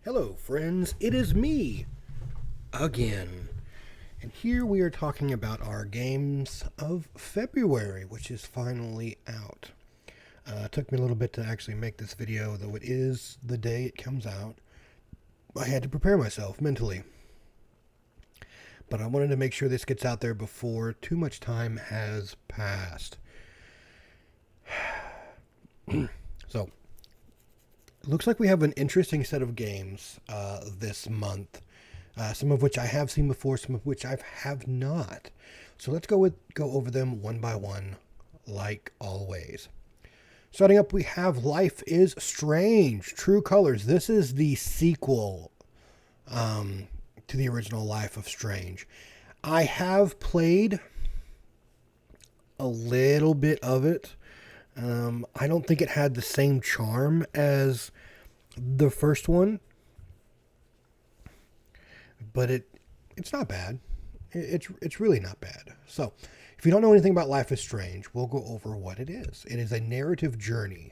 Hello, friends. It is me again. And here we are talking about our games of February, which is finally out. It took me a little bit to actually make this video, though it is the day it comes out. I had to prepare myself mentally. But I wanted to make sure this gets out there before too much time has passed. So, it looks like we have an interesting set of games this month. Some of which I have seen before, some of which I have not. So let's go over them one by one, like always. Starting up, we have Life is Strange, True Colors. This is the sequel to the original Life of Strange. I have played a little bit of it. I don't think it had the same charm as the first one, but it's not bad. It's really not bad. So, if you don't know anything about Life is Strange, we'll go over what it is. It is a narrative journey,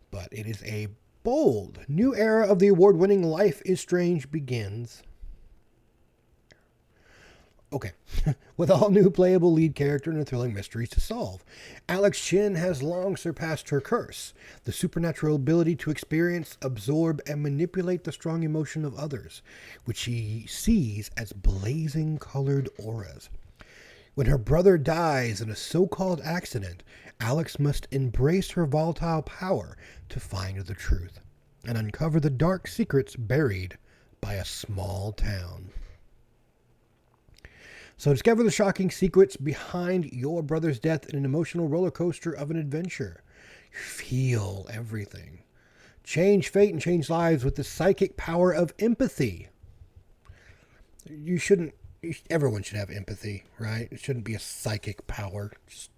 but it is a bold new era of the award-winning Life is Strange begins. Okay, with all new playable lead character and thrilling mysteries to solve. Alex Chen has long surpassed her curse, the supernatural ability to experience, absorb, and manipulate the strong emotion of others, which she sees as blazing colored auras. When her brother dies in a so-called accident, Alex must embrace her volatile power to find the truth and uncover the dark secrets buried by a small town. So discover the shocking secrets behind your brother's death in an emotional roller coaster of an adventure. Feel everything. Change fate and change lives with the psychic power of empathy. Everyone should have empathy, right? It shouldn't be a psychic power. Just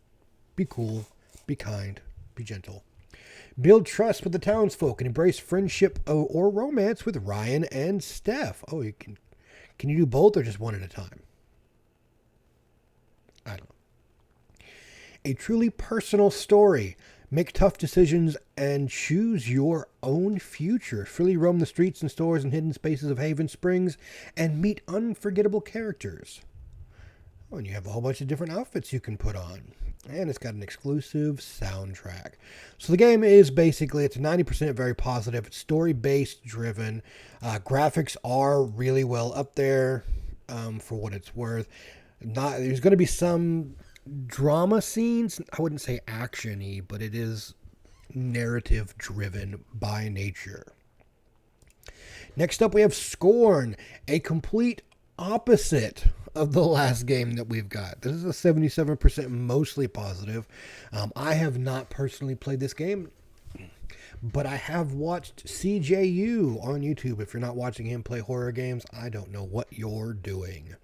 be cool, be kind, be gentle. Build trust with the townsfolk and embrace friendship or romance with Ryan and Steph. Oh, can you do both or just one at a time? I don't know. A truly personal story. Make tough decisions and choose your own future. Freely roam the streets and stores and hidden spaces of Haven Springs and meet unforgettable characters. Oh, and you have a whole bunch of different outfits you can put on. And it's got an exclusive soundtrack. So the game is basically, it's 90% very positive. It's story-based driven. Graphics are really well up there for what it's worth. There's going to be some drama scenes. I wouldn't say action-y, but it is narrative driven by nature. Next up, we have Scorn, a complete opposite of the last game that we've got. This is a 77% mostly positive. I have not personally played this game, but I have watched CJU on YouTube. If you're not watching him play horror games, I don't know what you're doing.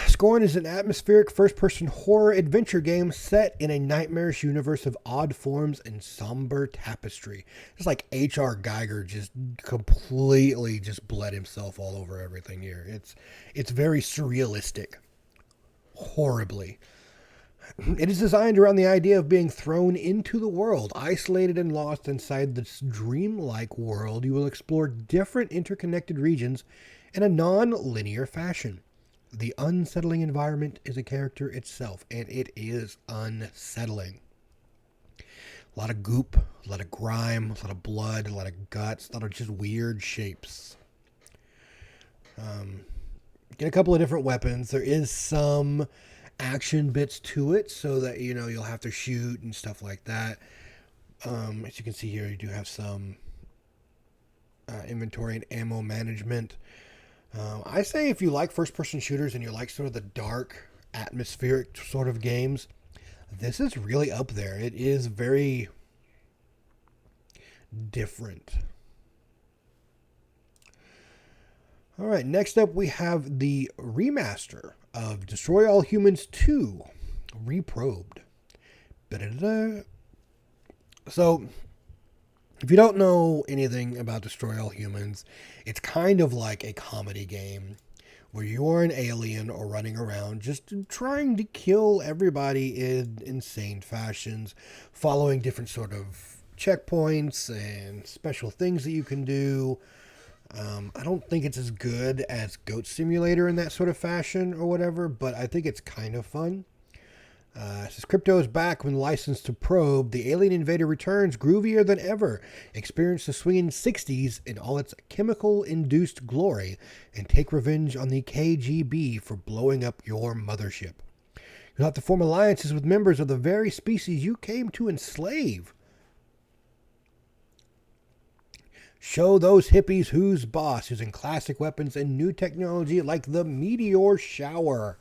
Scorn is an atmospheric first-person horror adventure game set in a nightmarish universe of odd forms and somber tapestry. It's like H.R. Geiger just completely just bled himself all over everything here. It's very surrealistic. Horribly. It is designed around the idea of being thrown into the world, isolated and lost inside this dreamlike world. You will explore different interconnected regions in a non-linear fashion. The unsettling environment is a character itself, and it is unsettling. A lot of goop, a lot of grime, a lot of blood, a lot of guts, a lot of just weird shapes. Get a couple of different weapons. There is some action bits to it, so that you'll have to shoot and stuff like that. As you can see here, you do have some inventory and ammo management. I say if you like first-person shooters and you like sort of the dark, atmospheric sort of games, this is really up there. It is very different. All right, next up we have the remaster of Destroy All Humans 2, Reprobed. So, if you don't know anything about Destroy All Humans, it's kind of like a comedy game where you're an alien or running around just trying to kill everybody in insane fashions, following different sort of checkpoints and special things that you can do. I don't think it's as good as Goat Simulator in that sort of fashion or whatever, but I think it's kind of fun. Says Crypto is back when licensed to probe. The alien invader returns groovier than ever. Experience the swinging 60s in all its chemical-induced glory and take revenge on the KGB for blowing up your mothership. You'll have to form alliances with members of the very species you came to enslave. Show those hippies who's boss, using classic weapons and new technology like the meteor shower.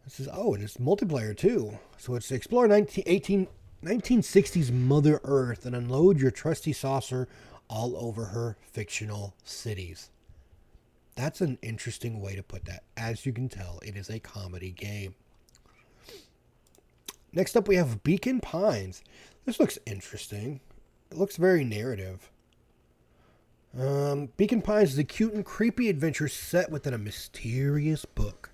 This is, and it's multiplayer too. So it's explore 1960s Mother Earth and unload your trusty saucer all over her fictional cities. That's an interesting way to put that. As you can tell, it is a comedy game. Next up, we have Beacon Pines. This looks interesting. It looks very narrative. Beacon Pines is a cute and creepy adventure set within a mysterious book.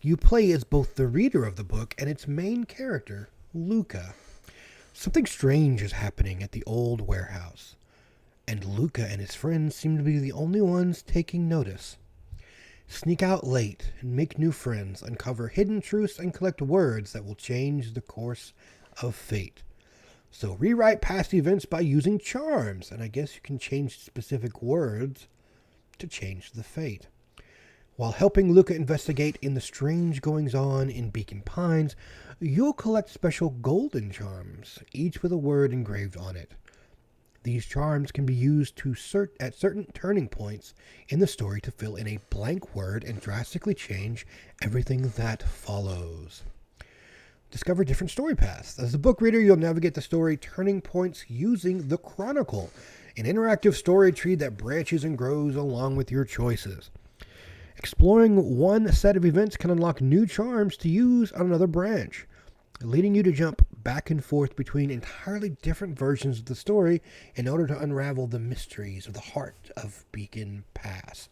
You play as both the reader of the book and its main character, Luca. Something strange is happening at the old warehouse, and Luca and his friends seem to be the only ones taking notice. Sneak out late and make new friends, uncover hidden truths, and collect words that will change the course of fate. So rewrite past events by using charms, and I guess you can change specific words to change the fate. While helping Luca investigate in the strange goings-on in Beacon Pines, you'll collect special golden charms, each with a word engraved on it. These charms can be used at certain turning points in the story to fill in a blank word and drastically change everything that follows. Discover different story paths. As a book reader, you'll navigate the story turning points using the Chronicle, an interactive story tree that branches and grows along with your choices. Exploring one set of events can unlock new charms to use on another branch, leading you to jump back and forth between entirely different versions of the story in order to unravel the mysteries of the heart of Beacon Pass.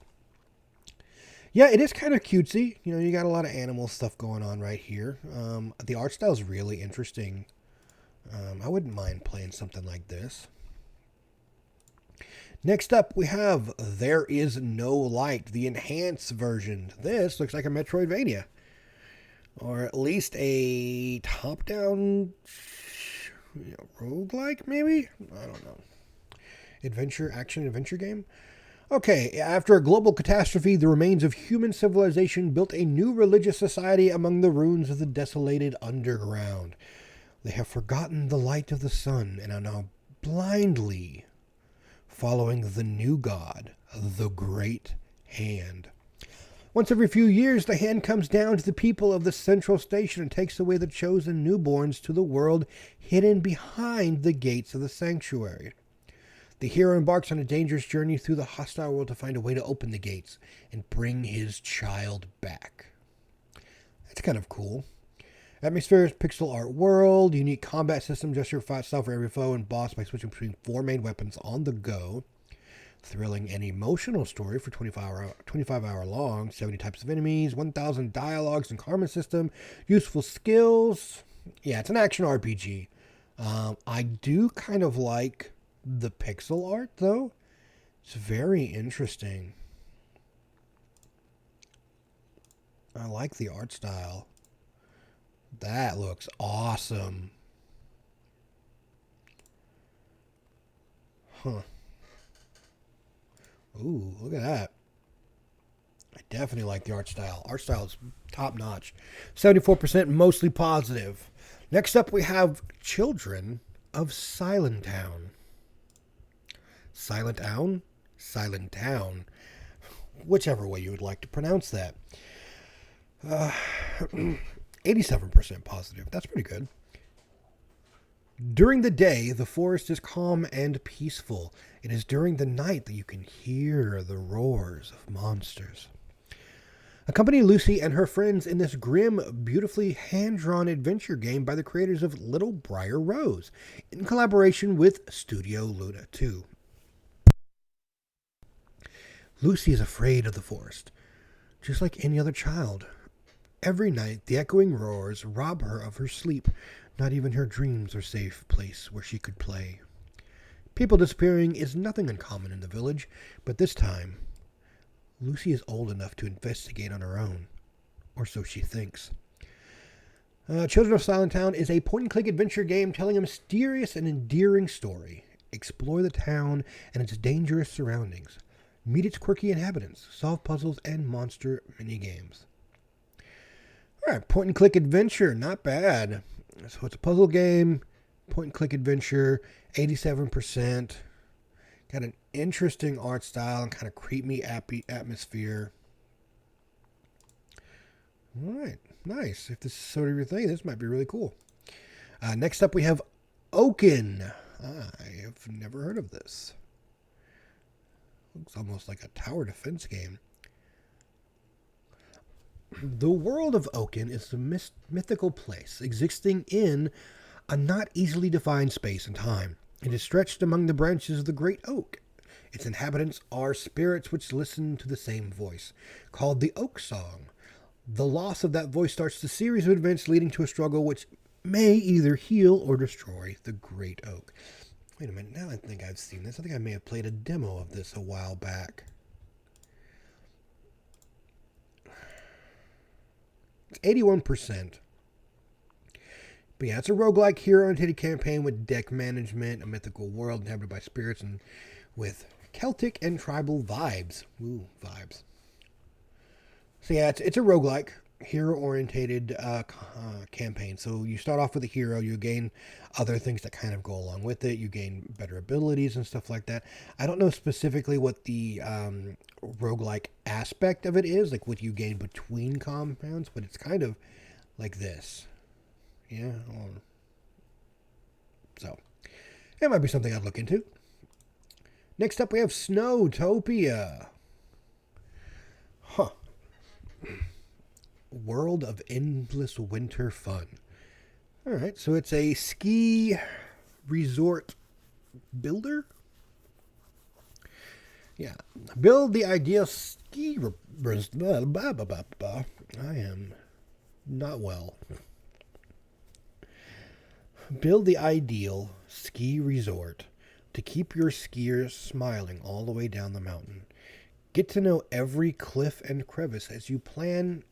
Yeah, it is kind of cutesy. You know, you got a lot of animal stuff going on right here. The art style is really interesting. I wouldn't mind playing something like this. Next up, we have There Is No Light, the enhanced version. This looks like a Metroidvania. Or at least a top-down roguelike, maybe? I don't know. Action-adventure game? Okay, after a global catastrophe, the remains of human civilization built a new religious society among the ruins of the desolated underground. They have forgotten the light of the sun and are now blindly following the new god, the Great Hand. Once every few years, the hand comes down to the people of the central station and takes away the chosen newborns to the world hidden behind the gates of the sanctuary. The hero embarks on a dangerous journey through the hostile world to find a way to open the gates and bring his child back. That's kind of cool. Atmosphere's pixel art world, unique combat system, just yourself for every foe and boss by switching between 4 main weapons on the go. Thrilling and emotional story for 25 hour long, 70 types of enemies, 1,000 dialogues and karma system, useful skills. Yeah, it's an action RPG. I do kind of like the pixel art though. It's very interesting. I like the art style. That looks awesome. Huh. Ooh, look at that. I definitely like the art style. Art style is top notch. 74% mostly positive. Next up, we have Children of Silent Town. Silent Town? Silent Town. Whichever way you would like to pronounce that. 87% positive. That's pretty good. During the day, the forest is calm and peaceful. It is during the night that you can hear the roars of monsters. Accompany Lucy and her friends in this grim, beautifully hand-drawn adventure game by the creators of Little Briar Rose, in collaboration with Studio Luna 2. Lucy is afraid of the forest, just like any other child. Every night, the echoing roars rob her of her sleep. Not even her dreams are a safe place where she could play. People disappearing is nothing uncommon in the village, but this time, Lucy is old enough to investigate on her own, or so she thinks. Children of Silent Town is a point-and-click adventure game telling a mysterious and endearing story. Explore the town and its dangerous surroundings. Meet its quirky inhabitants, solve puzzles, and monster minigames. Alright, point-and-click adventure, not bad. So it's a puzzle game, point-and-click adventure, 87%. Got an interesting art style and kind of creepy atmosphere. Alright, nice. If this is sort of your thing, this might be really cool. Next up we have Oaken. I have never heard of this. Looks almost like a tower defense game. The world of Oaken is a mythical place existing in a not easily defined space and time. It is stretched among the branches of the great oak. Its inhabitants are spirits which listen to the same voice, called the Oak Song. The loss of that voice starts the series of events leading to a struggle which may either heal or destroy the great oak. Wait a minute, now I think I've seen this. I think I may have played a demo of this a while back. It's 81%. But yeah, it's a roguelike hero-oriented campaign with deck management, a mythical world inhabited by spirits, and with Celtic and tribal vibes. Ooh, vibes. So yeah, it's a roguelike, hero-oriented campaign. So you start off with a hero, you gain other things that kind of go along with it. You gain better abilities and stuff like that. I don't know specifically what the roguelike aspect of it is, like what you gain between compounds, but it's kind of like this. Yeah. So it might be something I'd look into. Next up we have Snowtopia. Huh. World of endless winter fun. Alright, so it's a ski resort builder? Yeah. Build the ideal ski... I am not well. Build the ideal ski resort to keep your skiers smiling all the way down the mountain. Get to know every cliff and crevice as you plan...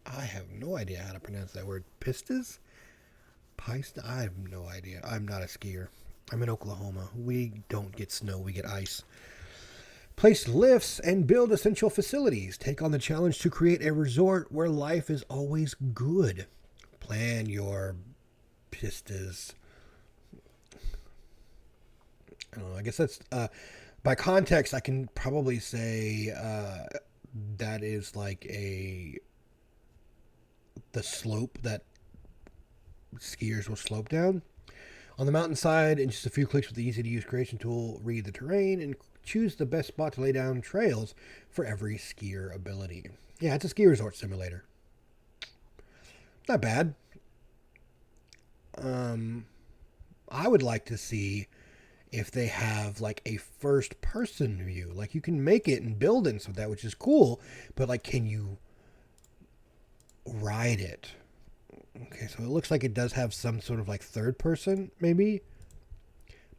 I have no idea how to pronounce that word. Pistas? Pista? I have no idea. I'm not a skier. I'm in Oklahoma. We don't get snow, we get ice. Place lifts and build essential facilities. Take on the challenge to create a resort where life is always good. Plan your pistas. I don't know. I guess that's... by context, I can probably say that is like the slope that skiers will slope down. On the mountainside, in just a few clicks with the easy-to-use creation tool, read the terrain and choose the best spot to lay down trails for every skier ability. Yeah, it's a ski resort simulator. Not bad. I would like to see if they have like a first-person view. Like you can make it and build it and stuff like that, which is cool. But like, can you ride it? Okay, so it looks like it does have some sort of like third person, maybe.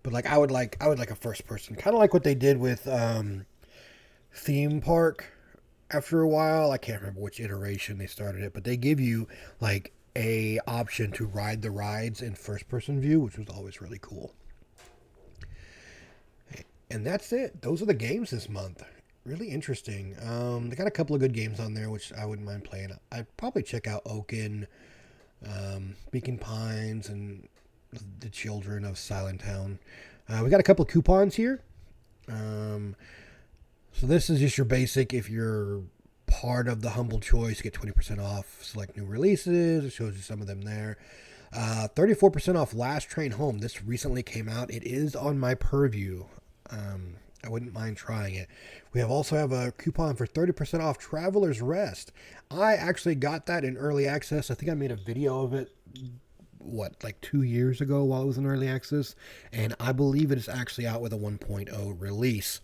But like, I would like a first person, kind of like what they did with Theme Park. After a while, I can't remember which iteration they started it, but they give you like a option to ride the rides in first person view, which was always really cool. And that's it. Those are the games this month. Really interesting. They got a couple of good games on there, which I wouldn't mind playing. I'd probably check out Oaken, Beacon Pines, and the Children of Silent Town. We got a couple of coupons here. So this is just your basic. If you're part of the Humble Choice, get 20% off select new releases. It shows you some of them there. 34% off Last Train Home. This recently came out. It is on my purview. I wouldn't mind trying it. We also have a coupon for 30% off Traveler's Rest. I actually got that in early access. I think I made a video of it, like 2 years ago while it was in early access. And I believe it is actually out with a 1.0 release.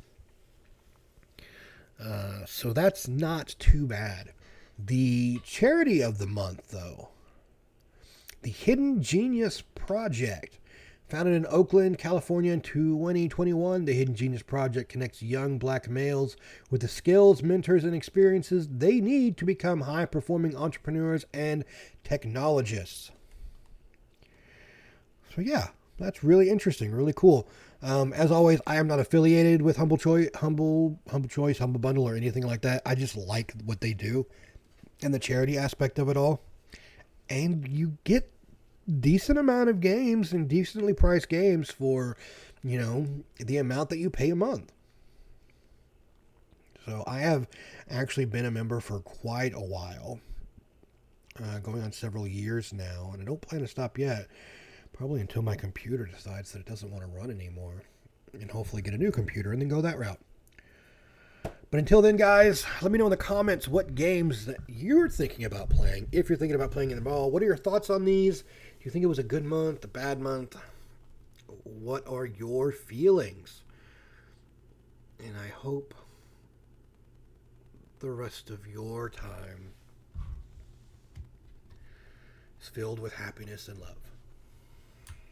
So that's not too bad. The charity of the month, though. The Hidden Genius Project. Founded in Oakland, California in 2021, the Hidden Genius Project connects young black males with the skills, mentors, and experiences they need to become high performing entrepreneurs and technologists. So, yeah, that's really interesting, really cool. As always, I am not affiliated with Humble Choice, Humble Bundle, or anything like that. I just like what they do and the charity aspect of it all. And you get decent amount of games and decently priced games for, the amount that you pay a month. So I have actually been a member for quite a while, going on several years now, and I don't plan to stop yet. Probably until my computer decides that it doesn't want to run anymore, and hopefully get a new computer and then go that route. But until then, guys, let me know in the comments what games that you're thinking about playing. If you're thinking about playing it at all, what are your thoughts on these? Do you think it was a good month, a bad month? What are your feelings? And I hope the rest of your time is filled with happiness and love.